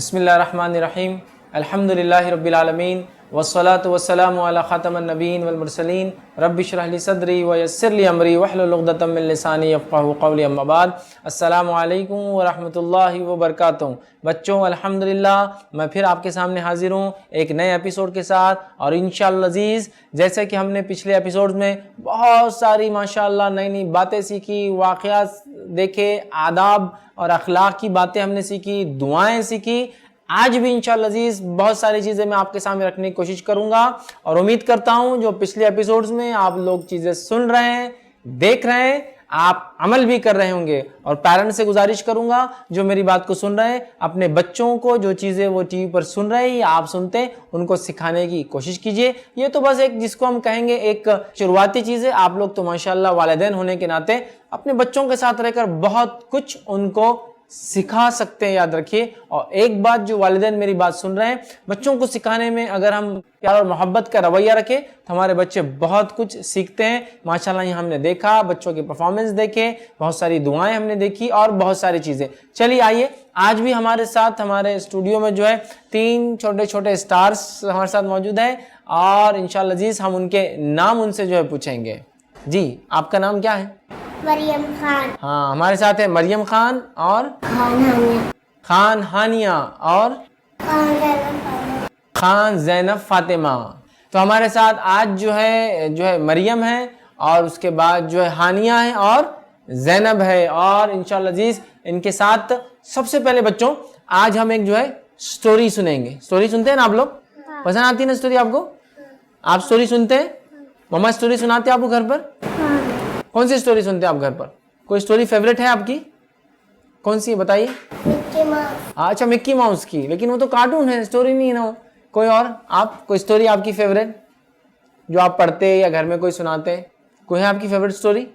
बिस्मिल्लाहिर्रहमानिर्रहीम अल्हम्दुलिल्लाहि रब्बिल आलमीन वस्सलातु वस्सलामु अला खातमिन नबिय्यीन वल मुरसलीन रब्बि इश्रह ली सदरी व यस्सिर ली अमरी वहलुल उक़दतम मिन लिसानी यफ़क़हू क़ौली अम्मा बाद। अस्सलामु अलैकुम व रहमतुल्लाहि व बरकातुहू। बच्चों, अल्हम्दुलिल्लाह मैं फिर आपके सामने हाजिर हूँ एक नए एपिसोड के साथ। और इंशाअल्लाह अज़ीज़, जैसे कि हमने पिछले एपिसोड में बहुत सारी माशाअल्लाह नई नई बातें सीखी, वाक़यात देखे, आदाब और अखलाक की बातें हमने सीखी, दुआएं सीखी। आज भी इंशाअल्लाह अज़ीज़ बहुत सारी चीज़ें मैं आपके सामने रखने की कोशिश करूंगा और उम्मीद करता हूं जो पिछले एपिसोड्स में आप लोग चीज़ें सुन रहे हैं, देख रहे हैं, आप अमल भी कर रहे होंगे। और पेरेंट्स से गुजारिश करूंगा जो मेरी बात को सुन रहे हैं, अपने बच्चों को जो चीज़ें वो टीवी पर सुन रहे हैं या आप सुनते हैं उनको सिखाने की कोशिश कीजिए। ये तो बस एक जिसको हम कहेंगे एक शुरुआती चीज़ है। आप लोग तो माशाअल्लाह वालिदैन होने के नाते अपने बच्चों के साथ रहकर बहुत कुछ उनको सिखा सकते हैं, याद रखिए। और एक बात, जो वालिदैन मेरी बात सुन रहे हैं, बच्चों को सिखाने में अगर हम प्यार और मोहब्बत का रवैया रखें तो हमारे बच्चे बहुत कुछ सीखते हैं। माशाल्लाह यहाँ हमने देखा, बच्चों के परफॉर्मेंस देखे, बहुत सारी दुआएं हमने देखी और बहुत सारी चीज़ें। चलिए आइए, आज भी हमारे साथ हमारे स्टूडियो में जो है 3 छोटे छोटे स्टार्स हमारे साथ मौजूद हैं और इंशाअल्लाह अज़ीज़ हम उनके नाम उनसे जो है पूछेंगे। जी, आपका नाम क्या है? मरियम खान। हाँ, हमारे साथ है मरियम खान और खान हानिया और खान ज़ैनब फातिमा। तो हमारे साथ आज जो है मरियम है और उसके बाद जो है हानिया है और ज़ैनब है। और इंशाअल्लाह अज़ीज़ इनके साथ सबसे पहले बच्चों आज हम एक जो है स्टोरी सुनेंगे। स्टोरी सुनते हैं ना आप लोग? पसंद आती है ना स्टोरी आपको? आप स्टोरी सुनते हैं? मम्मा स्टोरी सुनाते हैं आपको घर पर? कौन सी स्टोरी सुनते हैं आप घर पर? कोई स्टोरी फेवरेट है आपकी? कौन सी बताइए? Mickey mouse. अच्छा, मिक्की माउस की, लेकिन वो तो कार्टून है, स्टोरी नहीं है ना वो। कोई और आप कोई स्टोरी आपकी फेवरेट जो आप पढ़ते हैं या घर में कोई सुनाते हैं? कोई है आपकी फेवरेट स्टोरी?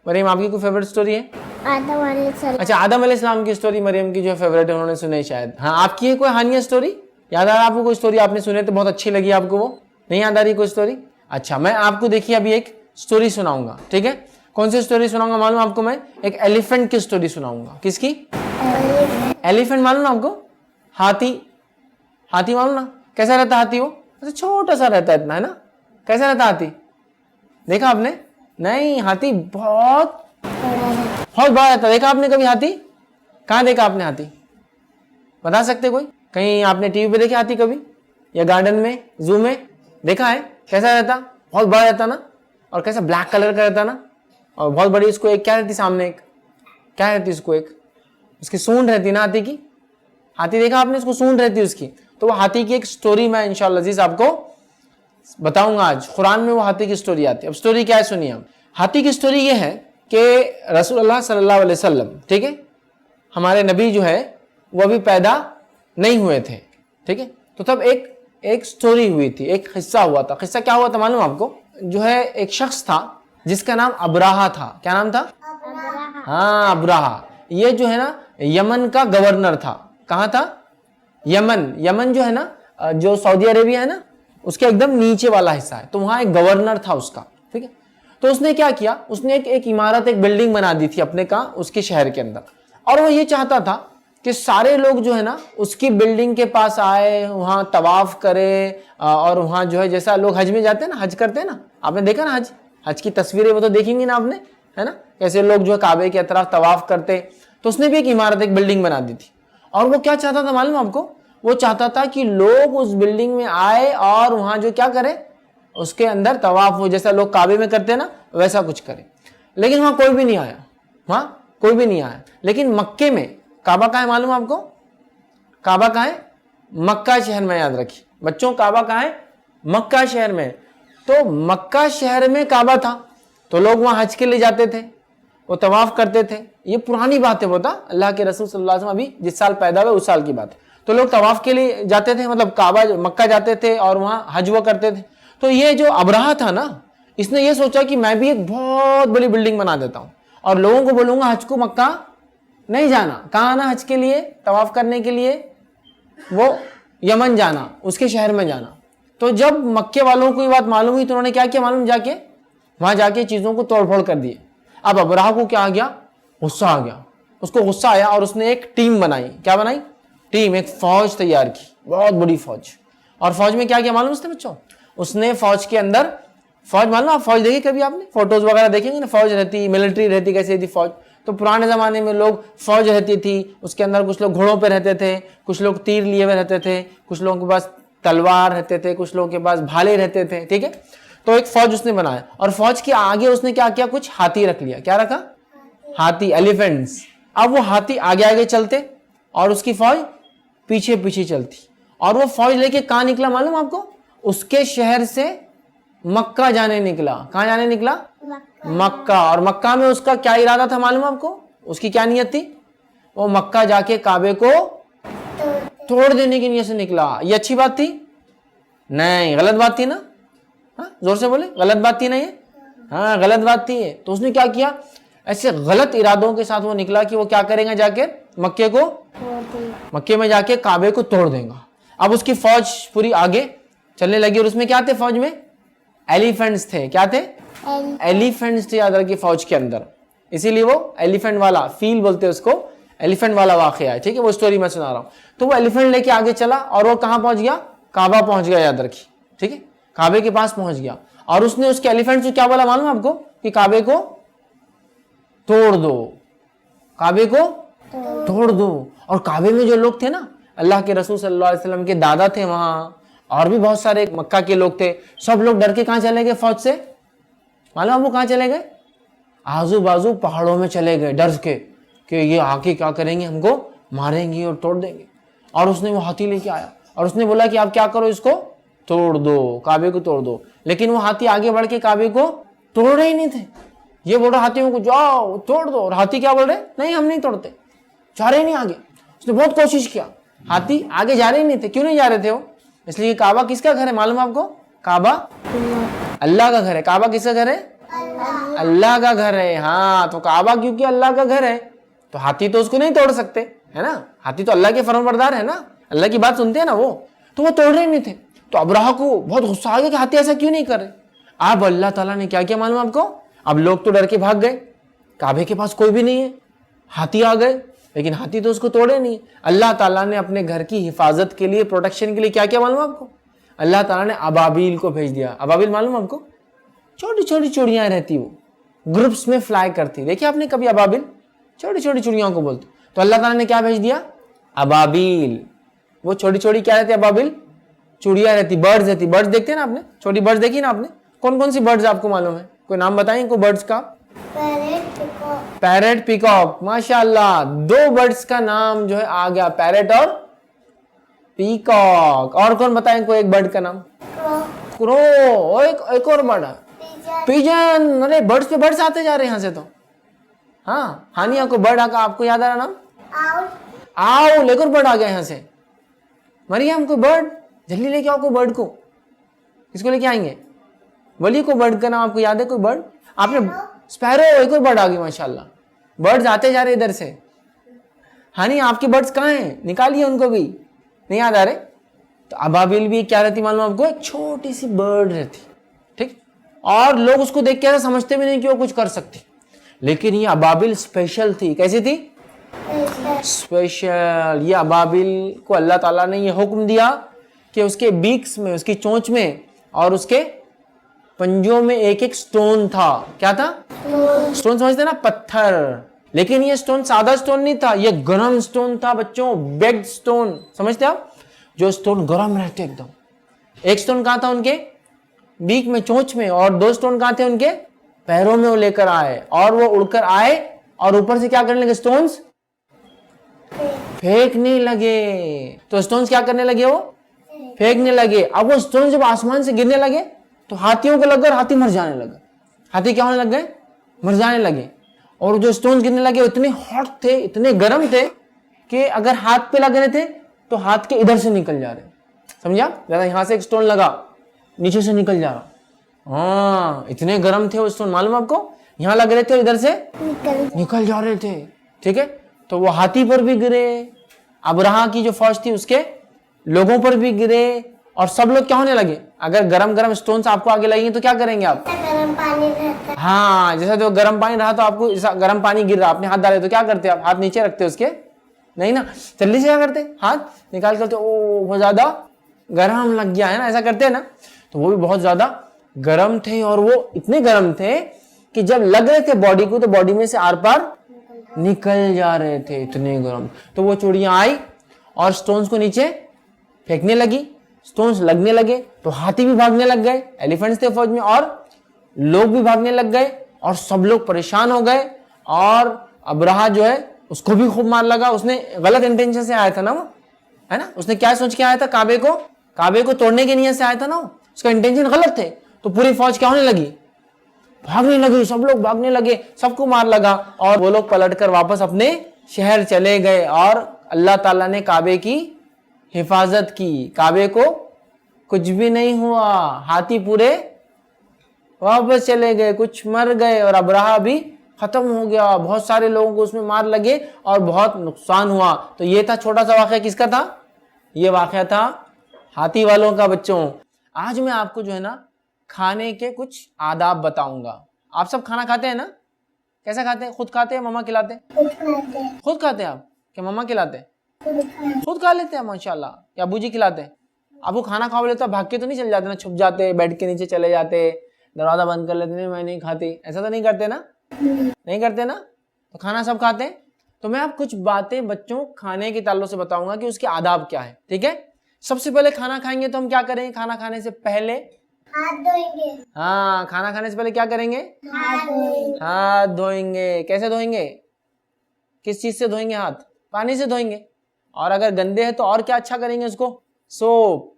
मरियम, आपकी कोई फेवरेट स्टोरी है? आदम अलैहिस्सलाम। अच्छा, आदम अलैहिस्सलाम की स्टोरी मरियम की जो फेवरेट है, उन्होंने सुनी शायद। हाँ, आपकी है कोई हानिया स्टोरी? याद आ रहा है आपको कोई स्टोरी आपने सुने तो बहुत अच्छी लगी आपको? वो नहीं याद आ रही कोई स्टोरी? अच्छा, मैं आपको देखिए अभी एक स्टोरी सुनाऊंगा, ठीक है? कौन सी स्टोरी सुनाऊंगा मालूम आपको? मैं एक एलिफेंट की स्टोरी सुनाऊंगा। किसकी? एलिफेंट मालूम ना आपको? हाथी। हाथी मालूम ना कैसा रहता हाथी? वो ऐसे छोटा सा रहता है, इतना, है ना? कैसा रहता हाथी? देखा आपने? नहीं, हाथी बहुत बड़ा रहता। देखा आपने कभी हाथी? कहाँ देखा आपने हाथी? बता सकते कोई? कहीं आपने टीवी पे देखे हाथी कभी, या गार्डन में, जू में देखा है? कैसा रहता? बहुत बड़ा रहता ना, और कैसा ब्लैक कलर का रहता ना, और बहुत बड़ी उसको एक क्या रहती सामने, एक क्या रहती उसको, एक उसकी सूंड रहती ना हाथी की। हाथी देखा आपने? उसको सूंड रहती उसकी। तो वो हाथी की एक स्टोरी मैं इंशाअल्लाह अज़ीज़ आपको बताऊंगा आज। कुरान में वो हाथी की स्टोरी आती है। अब स्टोरी क्या है सुनिए आप। हाथी की स्टोरी ये है कि रसूलुल्लाह सल्लल्लाहु अलैहि वसल्लम, ठीक है, हमारे नबी जो है वो अभी पैदा नहीं हुए थे, ठीक है? तो तब एक स्टोरी हुई थी, एक किस्सा हुआ था। किस्सा क्या हुआ था मालूम आपको? जो है एक शख्स था जिसका नाम अब्राहा था। क्या नाम था? हाँ, अब्राहा। ये जो है ना यमन का गवर्नर था। कहाँ था? यमन। यमन जो है ना, जो सऊदी अरेबिया है ना, उसके एकदम नीचे वाला हिस्सा है। तो वहाँ एक गवर्नर था उसका, ठीक है? तो उसने क्या किया, उसने एक इमारत, एक बिल्डिंग बना दी थी अपने का, उसके शहर के अंदर। और वो ये चाहता था कि सारे लोग जो है ना उसकी बिल्डिंग के पास आए, वहाँ तवाफ करे, और वहाँ जो है जैसा लोग हज में जाते हैं ना, हज करते हैं ना, आपने देखा ना हज की तस्वीरें वो तो देखेंगी ना आपने, है ना? कैसे लोग जो है काबे के अतराफ तवाफ करते। तो उसने भी एक इमारत, एक बिल्डिंग बना दी थी। और वो क्या चाहता था मालूम आपको? वो चाहता था कि लोग उस बिल्डिंग में आए और वहाँ जो क्या करे, उसके अंदर तवाफ हो, जैसा लोग काबे में करते हैं ना वैसा कुछ करे। लेकिन वहाँ कोई भी नहीं आया, वहाँ कोई भी नहीं आया। लेकिन मक्के में काबा कहाँ है मालूम आपको? काबा कहाँ है? मक्का शहर में। याद रखिए बच्चों, काबा कहाँ है? मक्का शहर में। तो मक्का शहर में काबा था, तो लोग वहाँ हज के लिए जाते थे, वो तवाफ करते थे। ये पुरानी बात है, वो था अल्लाह के रसूल सल्लल्लाहु अलैहि वसल्लम अभी जिस साल पैदा हुए उस साल की बात है। तो लोग तवाफ के लिए जाते थे, मतलब काबा मक्का जाते थे और वहाँ हज वो करते थे। तो ये जो अब्राहा था ना, इसने ये सोचा कि मैं भी एक बहुत बड़ी बिल्डिंग बना देता हूँ और लोगों को बोलूँगा हज को मक्का नहीं जाना। कहाँ आना हज के लिए, तवाफ करने के लिए? वो यमन जाना, उसके शहर में जाना। तो जब मक्के वालों को ये बात मालूम हुई तो उन्होंने क्या किया मालूम? जाके वहाँ जाके चीज़ों को तोड़फोड़ कर दिए। अब अब्राहा को क्या आ गया? गुस्सा आ गया। उसको गुस्सा आया और उसने एक टीम बनाई। क्या बनाई? टीम, एक फौज तैयार की, बहुत बड़ी फौज। और फौज में क्या क्या मालूम उसने बच्चों? उसने फौज के अंदर, फौज मालूम, आप फौज देखी कभी आपने? फोटोज वगैरह देखेंगे ना, फौज रहती, मिलिट्री रहती, कैसी रहती फौज? तो पुराने जमाने में लोग फौज रहती थी, उसके अंदर कुछ लोग घोड़ों पे रहते थे, कुछ लोग तीर लिए हुए रहते थे, कुछ लोगों के पास तलवार रहते थे, कुछ लोगों के पास भाले रहते थे, ठीक है। तो एक फौज उसने बनाया, और फौज के आगे उसने क्या किया, कुछ हाथी रख लिया। क्या रखा? हाथी, एलिफेंट्स। अब वो हाथी आगे आगे चलते और उसकी फौज पीछे पीछे चलती। और वो फौज लेके कहाँ निकला मालूम आपको? उसके शहर से मक्का जाने निकला। कहाँ जाने निकला? मक्का। और मक्का में उसका क्या इरादा था मालूम आपको? उसकी क्या नियत थी? वो मक्का जाके काबे को तोड़ देने की नियत से निकला। ये अच्छी बात थी? नहीं, गलत बात थी ना? हाँ, जोर से बोले, गलत बात थी ना ये? हाँ, गलत बात थी ये। तो उसने क्या किया, ऐसे गलत इरादों के साथ वो निकला कि वो क्या करेगा, जाके मक्के में जाके काबे को तोड़ देगा। अब उसकी फौज पूरी आगे चलने लगी, और उसमें क्या थे फौज में? एलिफेंट्स थे। क्या थे? एलिफेंट्स थे याद रखिए फौज के अंदर, इसीलिए वो एलिफेंट वाला, फील बोलते हैं उसको, एलिफेंट वाला वाकया है, ठीक है। वो स्टोरी मैं सुना रहा हूँ। तो वो एलिफेंट लेके आगे चला, और वो कहाँ पहुंच गया? काबा पहुंच गया, याद रखिए, ठीक है। काबे के पास पहुंच गया, और उसने उसके एलिफेंट से क्या बोला मालूम आपको? कि काबे को तोड़ दो, काबे को तोड़ दो। और काबे में जो लोग थे ना, अल्लाह के रसूल सल्लल्लाहु अलैहि वसल्लम के दादा थे वहां, और भी बहुत सारे मक्का के लोग थे, सब लोग डर के कहां चले गए फौज से? मालूम आपको कहां चले गए? आजू बाजू पहाड़ों में चले गए, डर के कि ये आके क्या करेंगे, हमको मारेंगे और तोड़ देंगे। और उसने वो हाथी लेके आया, और उसने बोला कि आप क्या करो, इसको तोड़ दो, काबे को तोड़ दो। लेकिन वो हाथी आगे बढ़ के काबे को तोड़ रहे ही नहीं थे। ये बोल रहा हाथियों को, जाओ तोड़ दो, और हाथी क्या बोल रहे? नहीं, हम नहीं तोड़ते, जा रहे नहीं आगे। उसने बहुत कोशिश किया, हाथी आगे जा रहे नहीं थे। क्यों नहीं जा रहे थे वो? इसलिए काबा किसका घर है मालूम आपको? काबा अल्लाह का घर है। काबा किसका घर है? अल्लाह का घर है। हाँ, तो काबा क्योंकि अल्लाह का घर है, तो हाथी तो उसको नहीं तोड़ सकते, है ना। हाथी तो अल्लाह के फरमाबरदार है ना, अल्लाह की बात सुनते हैं ना वो। तो वो तोड़ रहे नहीं थे। तो अब्राहा को बहुत गुस्सा आ गया कि हाथी ऐसा क्यों नहीं कर रहे। अब अल्लाह ताला ने क्या किया मालूम आपको? अब लोग तो डर के भाग गए, काबे के पास कोई भी नहीं है, हाथी आ गए, लेकिन हाथी तो उसको तोड़े नहीं। अल्लाह ताला ने अपने घर की हिफाजत के लिए, प्रोटेक्शन के लिए क्या किया मालूम आपको? अल्लाह ताला ने अबाबिल को भेज दिया। अबाबिल मालूम आपको? छोटी छोटी चिड़ियां रहती, वो ग्रुप्स में फ्लाई करती। देखिए आपने कभी अबाबिल? छोटी छोटी चिड़ियों को बोलते। तो अल्लाह ताला ने क्या भेज दिया? अबाबिल। वो छोटी छोटी क्या रहती है? अबाबिल चिड़िया रहती, बर्ड्स रहती। बर्ड्स देखते हैं ना आपने? छोटी बर्ड्स देखी ना आपने? कौन कौन सी बर्ड्स आपको मालूम है? कोई नाम बताएं कोई बर्ड्स का? Parrot, peacock. माशाल्लाह, दो बर्ड्स का नाम जो है आ गया, पैरेट और पीकॉक। और कौन बताएं कोई एक बर्ड का नाम? क्रो। एक और बर्ड है पिजन। अरे बर्ड्स पे बर्ड्स आते जा रहे हैं यहाँ से तो। हाँ, हानिया को बर्ड आका आपको याद आ रहा नाम? आउल। एक और बर्ड आ गया यहाँ से। मरियम को बर्ड, जल्दी लेके आओ कोई बर्ड को। किसको लेके आएंगे? बोलिए कोई बर्ड का नाम आपको याद है? कोई बर्ड आपने? स्पैरो। एक और बर्ड आ गई माशाल्लाह। बर्ड्स आते जा रहे इधर से। हानी आपके बर्ड्स कहाँ हैं? निकालिए उनको भी, नहीं याद आ रहे? तो अबाबिल भी क्या रहती मालूम आपको? एक छोटी सी बर्ड रहती, ठीक। और लोग उसको देख के ऐसा समझते भी नहीं कि वो कुछ कर सकती, लेकिन ये अबाबिल स्पेशल थी। कैसी थी? स्पेशल। ये अबाबिल को अल्लाह ताला ने ये हुक्म दिया कि उसके बीक्स में, उसकी चोंच में और उसके पंजों में एक एक स्टोन था। क्या था? स्टोन समझते ना, पत्थर। लेकिन ये स्टोन सादा स्टोन नहीं था, ये गरम स्टोन था बच्चों, बेग्ड स्टोन। समझते आप? जो स्टोन गरम रहते एकदम। एक स्टोन कहाँ था? उनके बीक में, चोंच में। और दो स्टोन कहाँ थे? उनके पैरों में वो लेकर आए, और वो उड़कर आए, और ऊपर से क्या करने लगे? स्टोन्स फेंकने लगे। तो स्टोन्स क्या करने लगे? वो फेंकने लगे। अब वो स्टोन जब आसमान से गिरने लगे तो हाथियों को लग गए, हाथी मर जाने लगे। हाथी क्या होने लग गए? मर जाने लगे। और जो स्टोन गिरने लगे इतने हॉट थे, इतने गर्म थे कि अगर हाथ पे लग रहे थे तो हाथ के इधर से निकल जा रहे। समझा? ज्यादा यहां से एक स्टोन लगा, नीचे से निकल जा रहा। हाँ, इतने गर्म थे वो स्टोन, मालूम आपको? यहां लग रहे थे, इधर से निकल जा रहे थे, ठीक है। तो वो हाथी पर भी गिरे, अबरहा की जो फौज थी उसके लोगों पर भी गिरे, और सब लोग क्या होने लगे? अगर गरम गरम स्टोन्स आपको आगे लगेंगे तो क्या करेंगे आप? गरम पानी रहता है। हाँ, जैसा जो गरम पानी रहा तो आपको गरम पानी गिर रहा, आपने हाथ डाले तो क्या करते आप? हाथ नीचे रखते उसके, नहीं ना, जल्दी से क्या करते, हाथ निकाल करते, ओ बहुत ज्यादा गर्म लग गया है ना, ऐसा करते हैं ना। तो वो भी बहुत ज्यादा गर्म थे और वो इतने गर्म थे कि जब लग रहे थे बॉडी को तो बॉडी में से आर पार निकल जा रहे थे, इतने गर्म। तो वो चूड़ियां आई और स्टोन्स को नीचे फेंकने लगी, स्टोन्स लगने लगे, तो हाथी भी भागने लग गए, एलिफेंट्स थे फौज में, और लोग भी भागने लग गए और सब लोग परेशान हो गए। और अब्राहा जो है उसको भी खूब मार लगा, उसने गलत इंटेंशन से आया था ना वो, है ना, उसने क्या सोच के आया था, काबे को तोड़ने की नीयत से आया था ना, उसका इंटेंशन गलत थे। तो पूरी फौज क्या होने लगी, भागने लगी, सब लोग भागने लगे, सबको मार लगा और वो लोग पलटकर वापस अपने शहर चले गए। और अल्लाह ताला ने काबे की हिफाजत की, काबे को कुछ भी नहीं हुआ, हाथी पूरे वापस चले गए, कुछ मर गए और अब्राहा भी खत्म हो गया, बहुत सारे लोगों को उसमें मार लगे और बहुत नुकसान हुआ। तो ये था छोटा सा वाकया, किसका था, ये वाकया था हाथी वालों का। बच्चों आज मैं आपको जो है ना खाने के कुछ आदाब बताऊंगा। आप सब खाना खाते हैं ना, कैसा खाते हैं, खुद खाते हैं, मम्मा खिलाते हैं, खुद खाते हैं आप, क्या मम्मा खिलाते हैं, खुद खा लेते हैं माशाल्लाह, या अबू जी खिलाते हैं। आपको खाना खा लेते भाग के तो नहीं चले जाते ना, छुप जाते, बेड के नीचे चले जाते, दरवाजा बंद कर लेते, नहीं मैं नहीं खाती, ऐसा तो नहीं करते ना, नहीं करते ना। तो खाना सब खाते हैं। तो मैं आप कुछ बातें बच्चों खाने के ताल्लुक से बताऊंगा कि उसके आदाब क्या है, ठीक है। सबसे पहले खाना खाएंगे तो हम क्या करेंगे, खाना खाने से पहले हाथ धोएंगे। हाँ, खाना खाने से पहले क्या करेंगे, हाथ धोएंगे। कैसे धोएंगे, किस चीज से धोएंगे, हाथ पानी से धोएंगे। और अगर गंदे हैं तो और क्या अच्छा करेंगे, उसको सोप,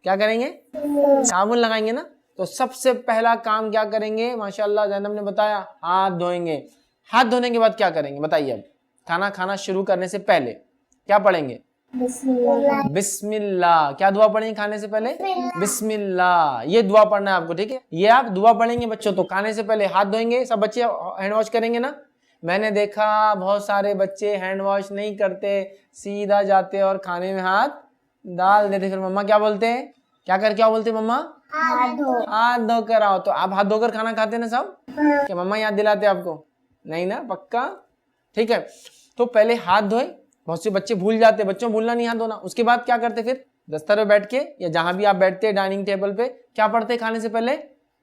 क्या करेंगे, साबुन लगाएंगे ना। तो सबसे पहला काम क्या करेंगे, माशाल्लाह जैनब ने बताया, हाथ धोएंगे। हाथ धोने के बाद क्या करेंगे बताइए। अब खाना खाना शुरू करने से पहले क्या पढ़ेंगे, बिस्मिल्लाह। क्या दुआ पढ़ेंगे खाने से पहले, बिस्मिल्लाह, ये दुआ पढ़ना है आपको, ठीक है। ये आप दुआ पढ़ेंगे बच्चों, तो खाने से पहले हाथ धोएंगे। सब बच्चे हैंड वॉश करेंगे ना। मैंने देखा बहुत सारे बच्चे हैंड वॉश नहीं करते, सीधा जाते और खाने में हाथ डाल देते। फिर मम्मा क्या बोलते हैं, क्या बोलते हैं मम्मा, हाथ धो कर आओ। तो आप हाथ धोकर खाना खाते ना सब, क्या मम्मा याद दिलाते आपको, नहीं ना, पक्का, ठीक है। तो पहले हाथ धोए, बहुत से बच्चे भूल जाते, बच्चों भूलना नहीं हाथ धोना। उसके बाद क्या करते, फिर दस्तर पे बैठ के या जहां भी आप बैठते हैं डाइनिंग टेबल पे, क्या पढ़ते खाने से पहले,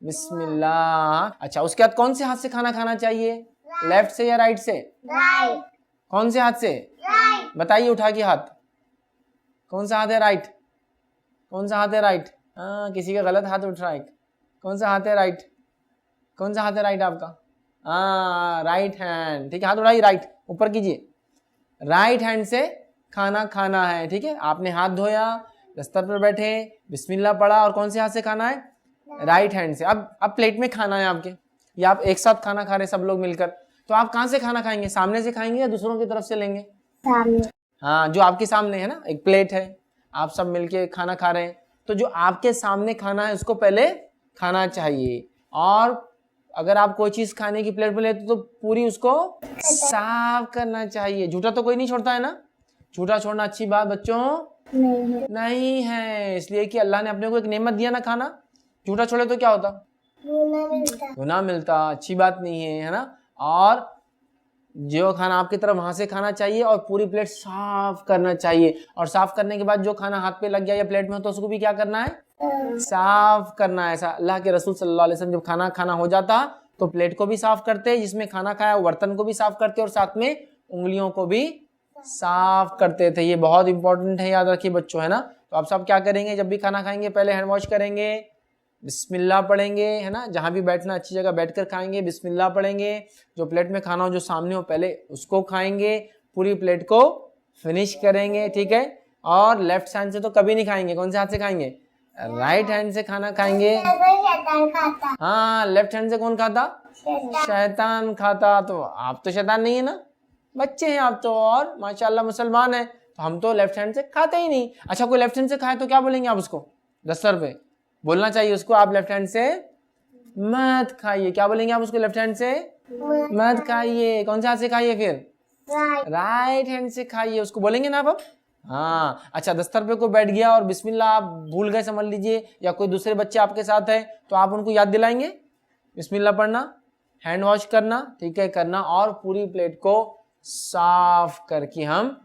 बिस्मिल्लाह। अच्छा, उसके बाद कौन से हाथ से खाना खाना चाहिए, लेफ्ट से या राइट से, राइट। कौन से हाथ से, राइट। बताइए उठा के हाथ, कौन सा हाथ है राइट, कौन सा हाथ है राइट, हाँ किसी का गलत हाथ उठ रहा है, कौन सा हाथ है राइट, कौन सा हाथ है राइट आपका, हाँ राइट हैंड, ठीक है। हाथ उठाइए, राइट ऊपर कीजिए, राइट हैंड से खाना खाना है, ठीक है। आपने हाथ धोया, दस्तर पर बैठे, बिस्मिल्लाह पढ़ा, और कौन से हाथ से खाना है, राइट हैंड से। अब प्लेट में खाना है आपके, या आप एक साथ खाना खा रहे सब लोग मिलकर, तो आप कहाँ से खाना खाएंगे, सामने से खाएंगे या दूसरों की तरफ से लेंगे, सामने। हाँ, जो आपके सामने है ना, एक प्लेट है, आप सब मिलके खाना खा रहे हैं, तो जो आपके सामने खाना है उसको पहले खाना चाहिए। और अगर आप कोई चीज खाने की प्लेट में लेते तो पूरी उसको साफ करना चाहिए। झूठा तो कोई नहीं छोड़ता है ना, झूठा छोड़ना अच्छी बात बच्चों नहीं है, इसलिए कि अल्लाह ने अपने को एक नेमत दिया ना खाना, झूठा छोड़े तो क्या होता, गुनाह मिलता, अच्छी बात नहीं है ना। और जो खाना आपकी तरफ वहां से खाना चाहिए और पूरी प्लेट साफ करना चाहिए। और साफ करने के बाद जो खाना हाथ पे लग गया या प्लेट में हो तो उसको भी क्या करना है, साफ करना है। ऐसा अल्लाह के रसूल सल्लल्लाहु अलैहि वसल्लम जब खाना खाना हो जाता तो प्लेट को भी साफ करते, जिसमें खाना खाया बर्तन को भी साफ करते और साथ में उंगलियों को भी साफ करते थे। ये बहुत इंपॉर्टेंट है, याद रखिए बच्चों, है ना। तो आप सब क्या करेंगे, जब भी खाना खाएंगे पहले हैंड वॉश करेंगे, बिस्मिल्लाह पढ़ेंगे, है ना। जहां भी बैठना अच्छी जगह बैठकर खाएंगे, बिस्मिल्लाह पढ़ेंगे। जो प्लेट में खाना हो जो सामने हो पहले उसको खाएंगे, पूरी प्लेट को फिनिश करेंगे, ठीक है। और लेफ्ट हैंड से तो कभी नहीं खाएंगे, कौन से हाथ से खाएंगे, राइट हैंड से खाना खाएंगे। हाँ, लेफ्ट हैंड से कौन खाता, शैतान खाता। तो आप तो शैतान नहीं है ना, बच्चे हैं आप तो, और माशाल्लाह मुसलमान है, तो हम तो लेफ्ट हैंड से खाते ही नहीं। अच्छा, कोई लेफ्ट हैंड से खाए तो क्या बोलेंगे आप उसको, दस्तर पे बोलना चाहिए उसको, आप लेफ्ट हैंड से मत खाइए। क्या बोलेंगे आप उसको, लेफ्ट हैंड से मत खाइए। कौन से हाथ से खाइए, फिर राइट हैंड से खाइए, उसको बोलेंगे ना आप। हाँ, अच्छा, दस्तर पे कोई बैठ गया और बिस्मिल्लाह आप भूल गए समझ लीजिए, या कोई दूसरे बच्चे आपके साथ है तो आप उनको याद दिलाएंगे बिस्मिल्लाह पढ़ना, हैंड वॉश करना, ठीक है, करना, और पूरी प्लेट को साफ करके हम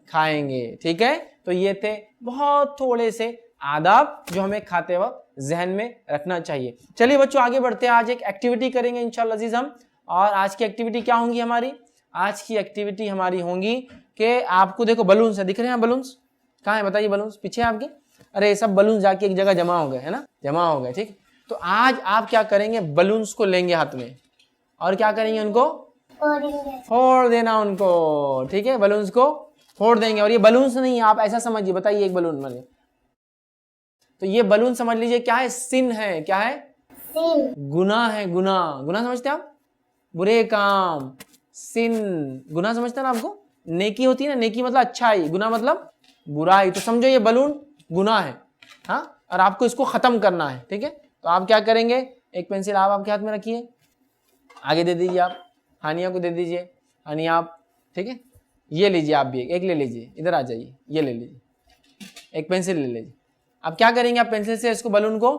खाएंगे। ठीक है, तो ये थे बहुत थोड़े से आदाब जो हमें खाते वक्त जहन में रखना चाहिए। चलिए बच्चों आगे बढ़ते हैं, आज एक एक्टिविटी करेंगे इंशाल्लाह अजीज हम। और आज की एक्टिविटी क्या होंगी हमारी? आज की एक्टिविटी हमारी होंगी कि आपको देखो बलून्स है, दिख रहे हैं बलून्स? कहाँ है बताइए बलून्स? पीछे आपके? अरे सब बलून जाके एक जगह जमा हो गए है ना, जमा हो गए। ठीक, तो आज आप क्या करेंगे, बलून्स को लेंगे हाथ में और क्या करेंगे, उनको फोड़ देना उनको। ठीक है, बलून्स को फोड़ देंगे। और ये बलून्स नहीं, आप ऐसा समझिए, बताइए एक बलून मानिए, तो ये बलून समझ लीजिए क्या है, सिन है। क्या है? सिन। गुनाह है, गुनाह। गुनाह समझते हैं आप? बुरे काम। सिन गुनाह समझते हैं ना आपको? नेकी होती है ना, नेकी मतलब अच्छाई, गुनाह मतलब बुराई। तो समझो ये बलून गुनाह है, हाँ, और आपको इसको खत्म करना है। ठीक है, तो आप क्या करेंगे, एक पेंसिल आप आपके हाथ में रखिए, आगे दे दीजिए, आप हानिया को दे दीजिए। हानिया आप, ठीक है, ये लीजिए, आप भी एक ले लीजिए, इधर आ जाइए, ये ले लीजिए, एक पेंसिल ले लीजिए। अब क्या करेंगे, आप पेंसिल से इसको बलून को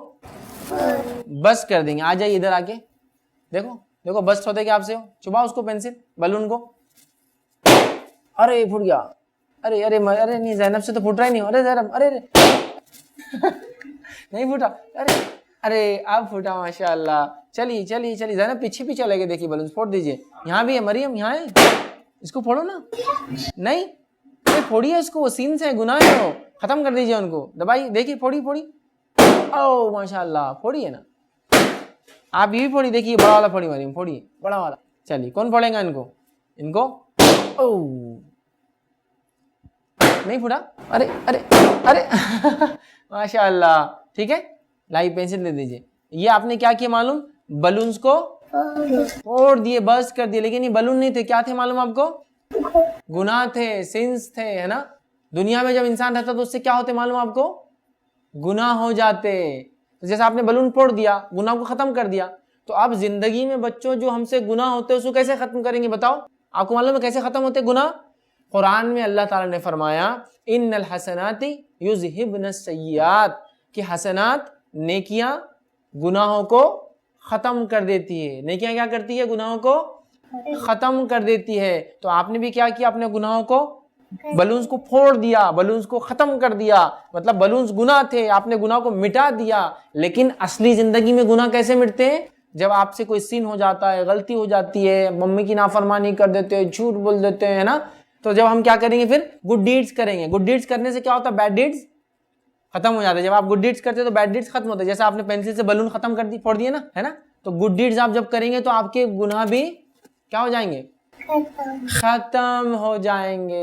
बस कर देंगे। आ जाइए इधर आके, देखो देखो बस्ट होते क्या आपसे, चुबाओ उसको पेंसिल बलून को। अरे फूट गया, अरे अरे अरे नहीं, जैनब से तो फूट रहा ही नहीं। अरे जैनब, अरे नहीं फूटा, अरे अरे अब फूटा, माशाअल्लाह। चलिए चलिए चलिए, जैनब पीछे भी चले गए, देखिए बलून फोड़ दीजिए। यहाँ भी है मरियम, यहाँ है, इसको फोड़ो ना। नहीं, अरे फोड़िए इसको, वो सीन से गुनाह है, वो खत्म कर दीजिए उनको, दबाई, देखिए फोड़ी फोड़ी। ओ माशाअल्लाह, फोड़िए ना आप, ये भी फोड़ी, देखिए बड़ा वाला फोड़ी मरियम, फोड़िए बड़ा वाला। चलिए कौन फोड़ेगा इनको, इनको? ओ नहीं फूटा, अरे अरे अरे माशाअल्लाह। ठीक है, लाइव पेंसिल दे दीजिए। ये आपने क्या किया मालूम, बलून्स को फोड़ दिए, बस कर दिए। लेकिन ये बलून नहीं थे, क्या थे मालूम आपको? गुनाह थे, सिंस थे, है ना। दुनिया में जब इंसान रहता तो उससे क्या होते मालूम आपको? गुनाह हो जाते। तो जैसे आपने बलून फोड़ दिया, गुनाह को खत्म कर दिया, तो अब जिंदगी में बच्चों जो हमसे गुनाह होते हैं उसको कैसे खत्म करेंगे बताओ? आपको मालूम है कैसे खत्म होते गुनाह? कुरान में अल्लाह ताला ने फरमाया, इन्नल हसनाति युज़हिबन सय्यात, कि हसनात, नेकियां गुनाहों को खत्म कर देती है। नेकियां क्या करती है? गुनाहों को खत्म कर देती है। तो आपने भी क्या किया, अपने गुनाहों को, बलून्स को फोड़ दिया, बलून्स को खत्म कर दिया। मतलब बलून्स गुनाह थे, आपने गुनाह को मिटा दिया। लेकिन असली जिंदगी में गुनाह कैसे मिटते हैं? जब आपसे कोई सीन हो जाता है, गलती हो जाती है, मम्मी की नाफरमानी कर देते हैं, झूठ बोल देते हैं, है ना, तो जब हम क्या करेंगे, फिर गुड डीड्स करेंगे। गुड डीड्स करने से क्या होता है? बैड डीड्स खत्म हो जाते हैं। जब आप गुड डीड्स करते हो तो बैड डीड्स खत्म होते हैं। जैसे आपने पेंसिल से बलून खत्म कर दी, फोड़ दिए ना, है ना, तो गुड डीड्स आप जब करेंगे तो आपके गुनाह भी क्या हो जाएंगे? खत्म हो जाएंगे,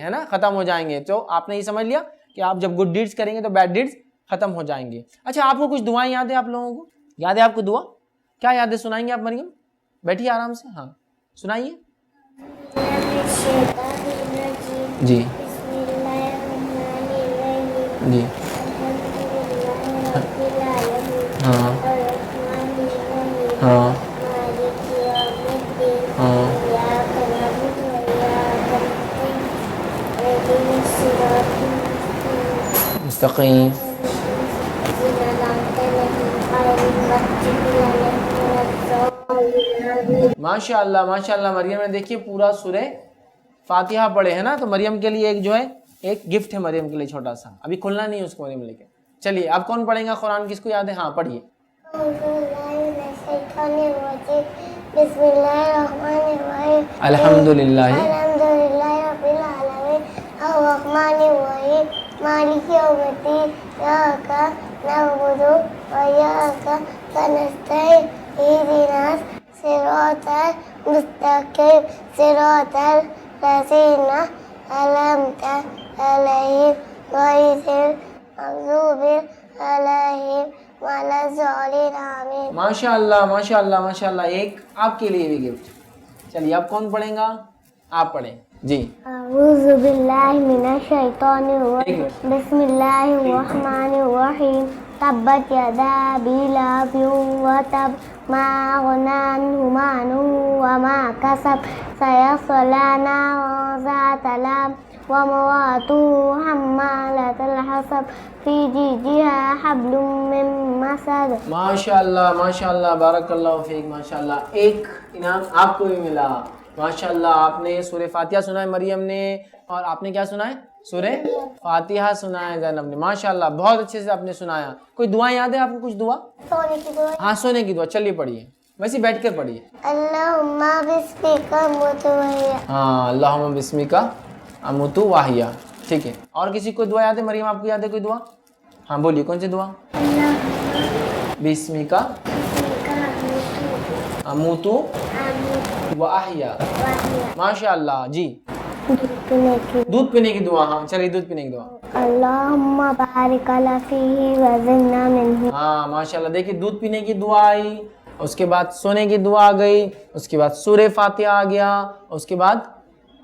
है ना, खत्म हो जाएंगे। तो आपने ये समझ लिया कि आप जब गुड डीड्स करेंगे तो बैड डीड्स खत्म हो जाएंगे। अच्छा, आपको कुछ दुआएं याद है? आप लोगों को याद है? आपको दुआ क्या याद है? सुनाएंगे आप मरियम? बैठिए आराम से, हाँ सुनाइए जी जी। हाँ हाँ हाँ मुस्तकीम। माशाअल्लाह माशाअल्लाह, मरियम ने देखिए पूरा सूरे फातिहा पढ़े, है ना। तो मरियम के लिए एक जो है, एक गिफ्ट है मरियम के लिए छोटा सा, अभी खुलना नहीं है उसको मरियम लेके। चलिए अब कौन पढ़ेगा कुरान, किसको याद है? हाँ पढ़िए। अल्हम्दुलिल्लाह माशाअल्लाह माशाअल्लाह माशाअल्लाह, एक आपके लिए भी गिफ्ट। चलिए अब कौन पढ़ेगा? आप पढ़ें जी। अऊज़ु बिल्लाहि मिनश शैतानिर रजीम, बिस्मिल्लाहिर रहमानिर रहीम, तब्बत यदा अबी लहबिन व तब, मा अग़ना अन्हु मालुहु व मा कसब, सयस्ला नारन ज़ात लहब व इम्रअतुहु हम्मालतल हतब, फी जीदिहा हब्लुम मिन मसद। माशाअल्लाह माशाअल्लाह, बारकल्लाहु फीक, माशाअल्लाह। एक इनाम आपको भी मिला, माशाअल्लाह। आपने सूरह फातिहा सुना है मरियम ने, और आपने क्या सुना है? सूरे फातिहा सुना है ज़ैनब ने। माशाल्लाह, बहुत अच्छे से आपने सुनाया। कोई दुआ याद है आपको? कुछ दुआ? सोने की दुआ। हाँ, सोने की दुआ। चलिए पढ़िए, वैसे बैठ कर पढ़िए। अल्लाहुम्मा बिस्मिका अमूतु व अहया। हाँ, अल्लाहुम्मा बिस्मिका अमूतु व अहया। ठीक है, और किसी को दुआ याद है? मरियम, आपको याद है कोई दुआ? हाँ बोलिए, कौन सी दुआ? बिस्मिका अमूतु व अहया। माशाअल्लाह जी। दूध पीने की दुआ। हाँ चलिए, दूध पीने की दुआ। अल्लाहुम्मा बारिक अला फीही व ज़िदना मिन्हु। हाँ माशाल्लाह, देखिए दूध पीने की दुआ आई, उसके बाद सोने की दुआ आ गई, उसके बाद सूरे फातिहा आ गया, उसके बाद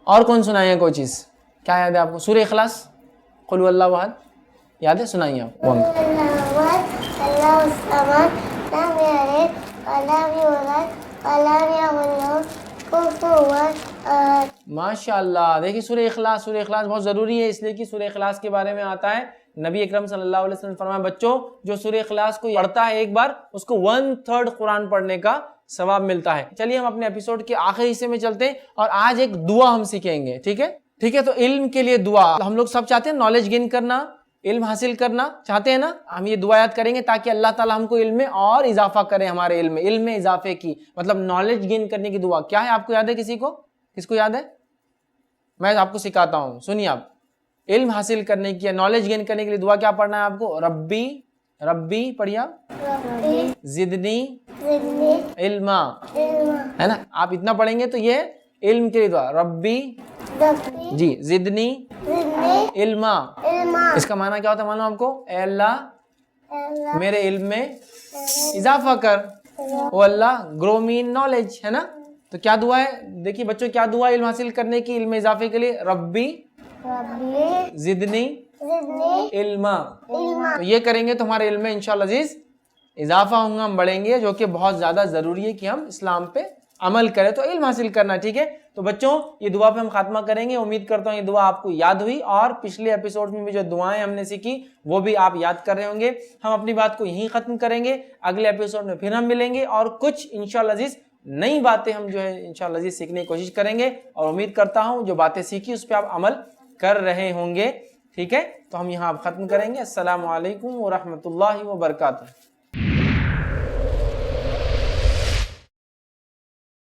और कौन सुनाई है कोई चीज़? क्या याद है आपको? सूरे इखलास, कुल हुवल्लाहु अहद याद है? सुनाइए आप। माशाअल्लाह, देखिए सूरे इखलास बहुत ज़रूरी है, इसलिए कि सूरे इखलास के बारे में आता है। नबी अकरम सल्लल्लाहु अलैहि वसल्लम फरमाया, बच्चों जो सूरे इखलास को पढ़ता है एक बार, उसको 1/3 कुरान पढ़ने का सवाब मिलता है। चलिए हम अपने एपिसोड के आखिरी हिस्से में चलते हैं और आज एक दुआ हम सीखेंगे। ठीक है? ठीक है, तो इल्म के लिए दुआ। हम लोग सब चाहते हैं नॉलेज गेन करना, इल्म हासिल करना चाहते हैं ना? हम ये दुआ याद करेंगे ताकि अल्लाह ताला हमको इल्म में और इजाफा करे, हमारे इल्म में इजाफे की, मतलब नॉलेज गेन करने की दुआ। क्या है, आपको याद है? किसी को? किसको याद है? मैं आपको सिखाता हूँ, सुनिए आप। इल्म हासिल करने की, नॉलेज गेन करने के लिए दुआ क्या पढ़ना है आपको? रब्बी रब्बी पढ़िए आप। जिदनी इल्मा, है ना? आप इतना पढ़ेंगे तो ये इल्म के लिए दुआ। रब्बी जी जिदनी इल्मा। इसका माना क्या होता है मालूम आपको? ए अल्लाह मेरे इल्म में इजाफा कर, ओ अल्लाह ग्रो मी इन नॉलेज, है ना? तो क्या दुआ है? देखिए बच्चों, क्या दुआ इल्म हासिल करने की, इल्म इजाफे के लिए? रब्बी जिदनी इल्मा। तो ये करेंगे तो हमारे इल्म में इंशाअल्लाह अजीज इजाफा होगा, हम बढ़ेंगे, जो कि बहुत ज्यादा जरूरी है कि हम इस्लाम पे अमल करें। तो इल्म हासिल करना, ठीक है? तो बच्चों ये दुआ पे हम खात्मा करेंगे। उम्मीद करता हूँ ये दुआ आपको याद हुई और पिछले एपिसोड में भी जो दुआएं हमने सीखी वो भी आप याद कर रहे होंगे। हम अपनी बात को यहीं खत्म करेंगे, अगले एपिसोड में फिर हम मिलेंगे और कुछ इंशाअल्लाह अजीज नई बातें हम जो है इंशाअल्लाह अजीज सीखने की कोशिश करेंगे और उम्मीद करता हूँ जो बातें सीखी उस पर आप अमल कर रहे होंगे। ठीक है, तो हम यहाँ खत्म करेंगे। अस्सलामु अलैकुम व रहमतुल्लाहि व बरकातुहू।